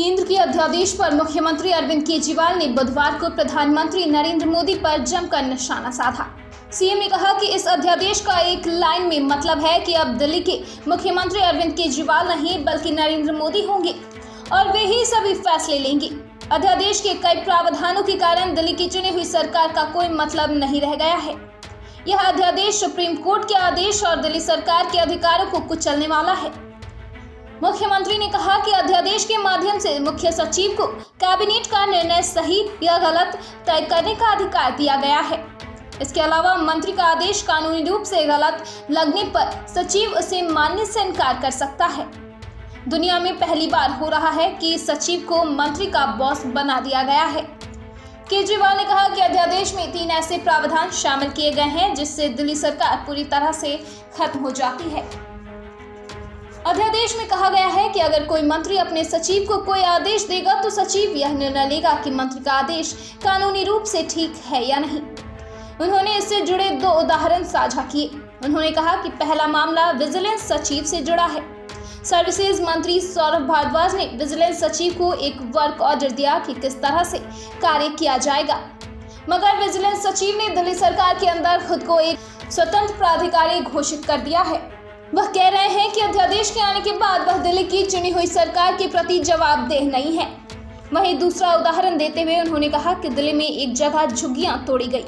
केंद्र के अध्यादेश पर मुख्यमंत्री अरविंद केजरीवाल ने बुधवार को प्रधानमंत्री नरेंद्र मोदी पर जमकर निशाना साधा। सीएम ने कहा कि इस अध्यादेश का एक लाइन में मतलब है कि अब दिल्ली के मुख्यमंत्री अरविंद केजरीवाल नहीं बल्कि नरेंद्र मोदी होंगे और वे ही सभी फैसले लेंगे। अध्यादेश के कई प्रावधानों के कारण दिल्ली की चुनी हुई सरकार का कोई मतलब नहीं रह गया है। यह अध्यादेश सुप्रीम कोर्ट के आदेश और दिल्ली सरकार के अधिकारों को कुचलने वाला है। मुख्यमंत्री ने कहा कि अध्यादेश के माध्यम से मुख्य सचिव को कैबिनेट का निर्णय सही या गलत तय करने का अधिकार दिया गया है। इसके अलावा मंत्री का आदेश कानूनी रूप से गलत लगने पर सचिव उसे मानने से इनकार कर सकता है। दुनिया में पहली बार हो रहा है कि सचिव को मंत्री का बॉस बना दिया गया है। केजरीवाल ने कहा कि अध्यादेश में 3 ऐसे प्रावधान शामिल किए गए हैं जिससे दिल्ली सरकार पूरी तरह से खत्म हो जाती है। अध्यादेश में कहा गया है कि अगर कोई मंत्री अपने सचिव को कोई आदेश देगा तो सचिव यह निर्णय लेगा कि मंत्री का आदेश कानूनी रूप से ठीक है या नहीं। उन्होंने इससे जुड़े 2 उदाहरण साझा किए। उन्होंने कहा कि पहला मामला विजिलेंस सचिव से जुड़ा है। सर्विसेज मंत्री सौरभ भारद्वाज ने विजिलेंस सचिव को एक वर्क ऑर्डर दिया कि किस तरह से कार्य किया जाएगा, मगर विजिलेंस सचिव ने दिल्ली सरकार के अंदर खुद को एक स्वतंत्र प्राधिकारी घोषित कर दिया है। वह कह रहे हैं कि अध्यादेश के आने के बाद वह दिल्ली की चुनी हुई सरकार के प्रति जवाबदेह नहीं है। वहीं दूसरा उदाहरण देते हुए उन्होंने कहा कि दिल्ली में एक जगह झुग्गियां तोड़ी गई।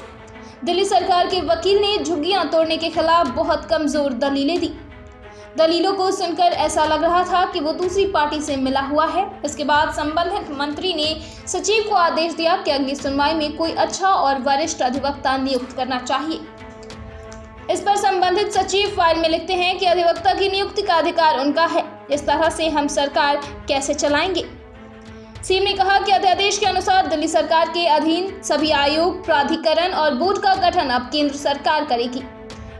दिल्ली सरकार के वकील ने झुग्गियां तोड़ने के खिलाफ बहुत कमजोर दलीलें दी। दलीलों को सुनकर ऐसा लग रहा था कि वो दूसरी पार्टी से मिला हुआ है। इसके बाद संबंधित मंत्री ने सचिव को आदेश दिया कि अगली सुनवाई में कोई अच्छा और वरिष्ठ अधिवक्ता नियुक्त करना चाहिए। इस पर संबंधित सचिव फाइल में लिखते हैं कि अधिवक्ता की नियुक्ति का अधिकार उनका है। इस तरह से हम सरकार कैसे चलाएंगे। सीएम ने कहा कि अध्यादेश के अनुसार दिल्ली सरकार के अधीन सभी आयोग, प्राधिकरण और बोर्ड का गठन अब केंद्र सरकार करेगी।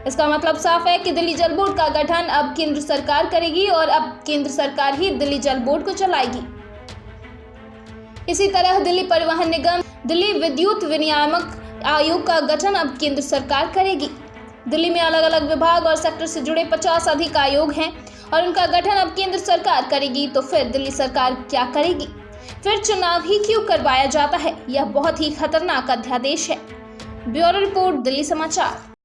इसका मतलब साफ है कि दिल्ली जल बोर्ड का गठन अब केंद्र सरकार करेगी और अब केंद्र सरकार ही दिल्ली जल बोर्ड को चलाएगी। इसी तरह दिल्ली परिवहन निगम, दिल्ली विद्युत विनियामक आयोग का गठन अब केंद्र सरकार करेगी। दिल्ली में अलग अलग विभाग और सेक्टर से जुड़े 50 अधिक आयोग हैं और उनका गठन अब केंद्र सरकार करेगी। तो फिर दिल्ली सरकार क्या करेगी? फिर चुनाव ही क्यों करवाया जाता है? यह बहुत ही खतरनाक अध्यादेश है। ब्यूरो रिपोर्ट, दिल्ली समाचार।